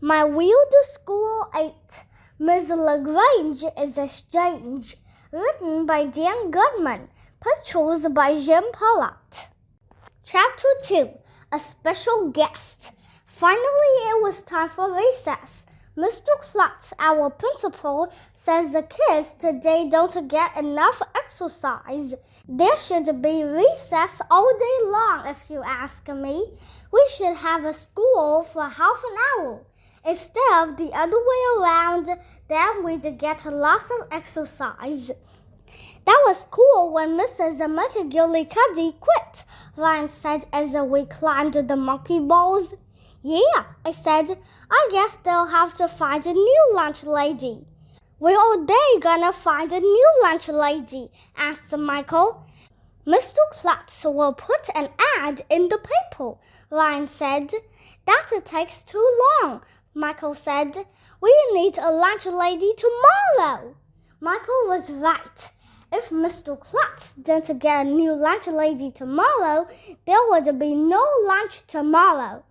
My Weird School Ms Lagrange is strange. Written by Dan Gutman. Pictures by Jim Pollard. Chapter 2. A Special Guest. Finally, it was time for recess. Mr. Klutz, our principal, says the kids today don't get enough exercise. There should be recess all day long, if you ask me. We should have a school for half an hour. Instead of the other way around, then we'd get lots of exercise. That was cool when Mrs. McGillicuddy quit, Ryan said as we climbed the monkey balls. Yeah, I said, I guess they'll have to find a new lunch lady. Where are they gonna find a new lunch lady? Asked Michael. Mr. Klutz will put an ad in the paper, Ryan said. That takes too long, Michael said. We need a lunch lady tomorrow. Michael was right. If Mr. Klutz didn't get a new lunch lady tomorrow, there would be no lunch tomorrow.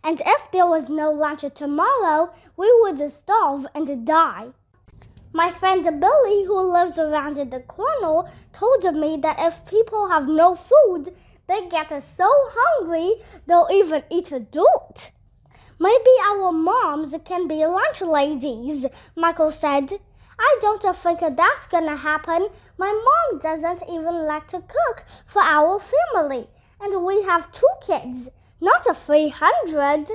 And if there was no lunch tomorrow, we would starve and die. My friend Billy, who lives around the corner, told me that if people have no food, they get so hungry they'll even eat dirt. Maybe our moms can be lunch ladies, Michael said. I don't think that's gonna happen. My mom doesn't even like to cook for our family, and we have 2 kids, not 300.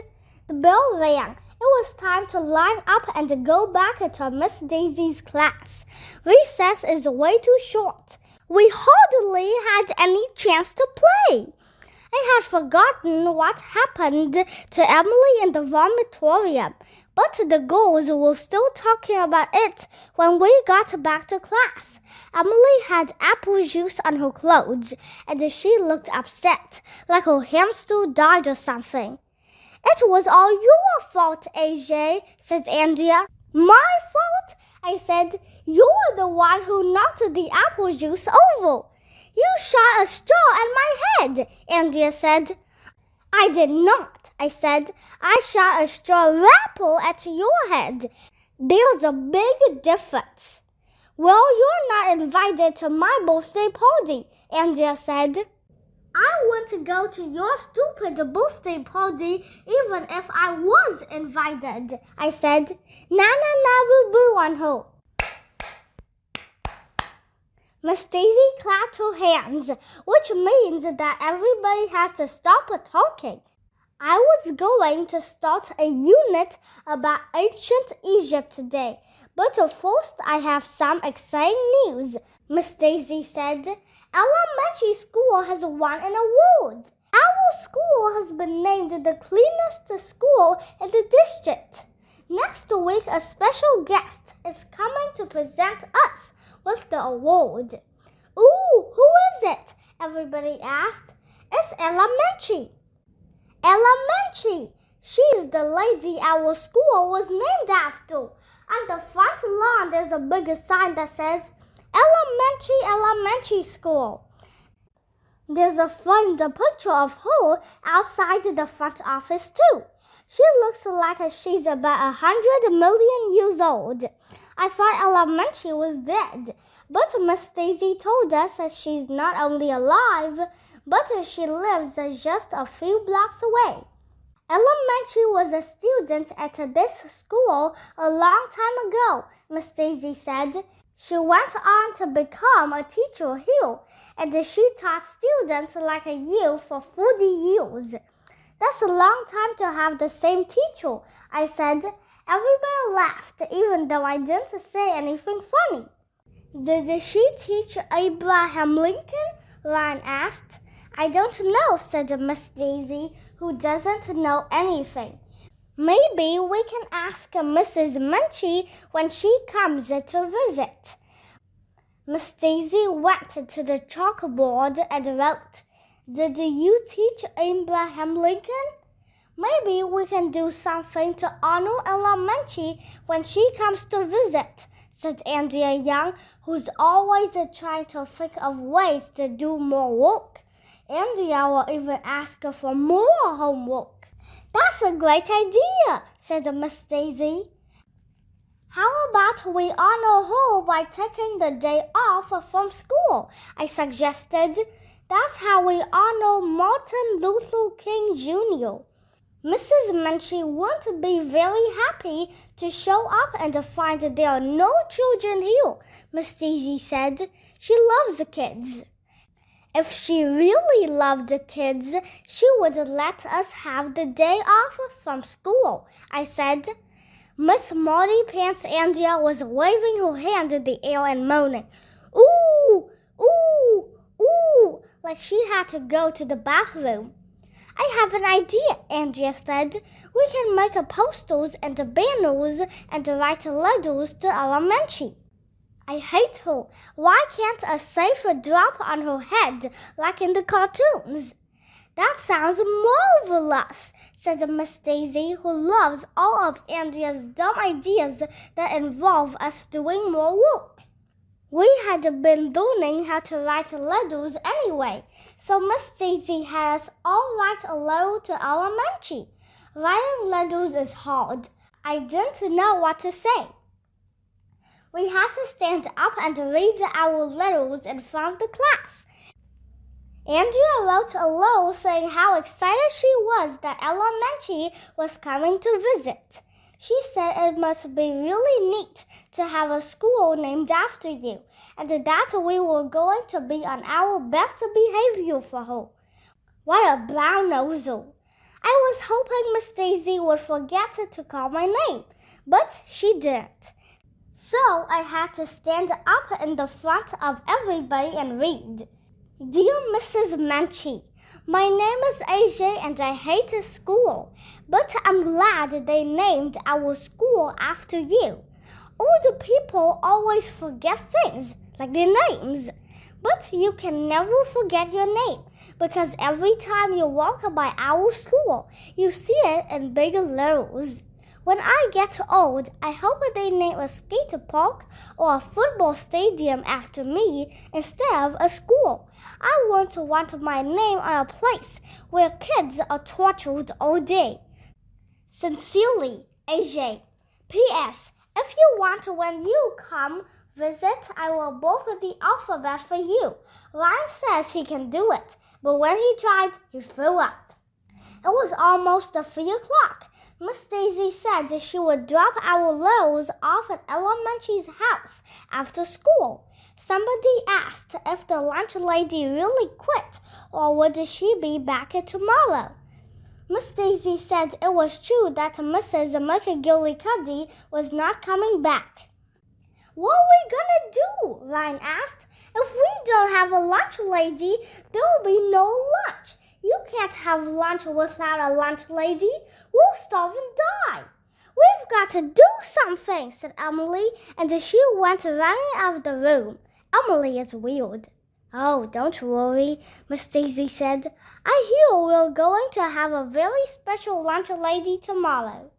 The bell rang. It was time to line up and go back to Miss Daisy's class. Recess is way too short. We hardly had any chance to play. I had forgotten what happened to Emily in the vomitorium, but the girls were still talking about it when we got back to class. Emily had apple juice on her clothes, and she looked upset, like her hamster died or something. It was all your fault, AJ, said Andrea. My fault? I said. You're the one who knocked the apple juice over. You shot a straw at my head, Andrea said. I did not, I said. I shot a straw wrapper at your head. There's a big difference. Well, you're not invited to my birthday party, Andrea said. I want to go to your stupid birthday party even if I was invited, I said. Na-na-na-boo-boo on her. Miss Daisy clapped her hands, which means that everybody has to stop talking. I was going to start a unit about ancient Egypt today, but first I have some exciting news, Miss Daisy said. Elementary school has won an award. Our school has been named the cleanest school in the district. Next week, a special guest is coming to present us with the award. Ooh, who is it? Everybody asked. It's Elementary. Elementary. She's the lady our school was named after. On the front lawn, there's a big sign that says, Elementary School. There's a framed picture of her outside the front office too. She looks like she's about 100 million years old. I thought Elementary was dead, but Miss Daisy told us that she's not only alive, but she lives just a few blocks away. Elementary was a student at this school a long time ago, Miss Daisy said. She went on to become a teacher here, and she taught students like you for 40 years. That's a long time to have the same teacher, I said. Everybody laughed, even though I didn't say anything funny. Did she teach Abraham Lincoln? Ryan asked. I don't know, said Miss Daisy, who doesn't know anything. Maybe we can ask Mrs. Munchie when she comes to visit. Miss Daisy went to the chalkboard and wrote, Did you teach Abraham Lincoln? Maybe we can do something to honor Elementary when she comes to visit, said Andrea Young, who's always trying to think of ways to do more work. Andrea will even ask for more homework. That's a great idea, said Miss Daisy. How about we honor her by taking the day off from school? I suggested. That's how we honor Martin Luther King Jr. Mrs. Munchie won't be very happy to show up and find there are no children here, Miss Daisy said. She loves the kids. If she really loved the kids, she would let us have the day off from school, I said. Miss Marty Pants Andrea was waving her hand in the air and moaning, "Ooh, ooh, ooh," like she had to go to the bathroom. I have an idea, Andrea said. We can make posters and banners and write letters to elementary. I hate her. Why can't a safer drop on her head like in the cartoons? That sounds marvelous, said Miss Daisy, who loves all of Andrea's dumb ideas that involve us doing more work. We had been learning how to write letters anyway, so Miss Daisy had us all write a letter to elementary. Writing letters is hard. I didn't know what to say. We had to stand up and read our letters in front of the class. Andrea wrote a letter saying how excited she was that elementary was coming to visit. She said it must be really neat to have a school named after you, and that we were going to be on our best behavior for her. What a brown-noser. I was hoping Miss Daisy would forget to call my name, but she didn't. So I had to stand up in the front of everybody and read. Dear Mrs. Munchie, my name is AJ and I hate school, but I'm glad they named our school after you. Old people always forget things, like their names. But you can never forget your name, because every time you walk by our school, you see it in big letters. When I get old, I hope they name a skate park or a football stadium after me instead of a school. I want my name on a place where kids are tortured all day. Sincerely, AJ. P.S. If you want when you come visit, I will both the alphabet for you. Ryan says he can do it, but when he tried, he threw up. It was almost 3 o'clock. Miss Daisy said that she would drop our letters off at elementary's house after school. Somebody asked if the lunch lady really quit, or would she be back tomorrow. Miss Daisy said it was true that Mrs. McGillicuddy was not coming back. What are we gonna do? Ryan asked. If we don't have a lunch lady, there will be no lunch. You can't have lunch without a lunch lady. We'll starve and die. We've got to do something, said Emily, and she went running out of the room. Emily is weird. Oh, don't worry, Miss Daisy said. I hear we're going to have a very special lunch lady tomorrow.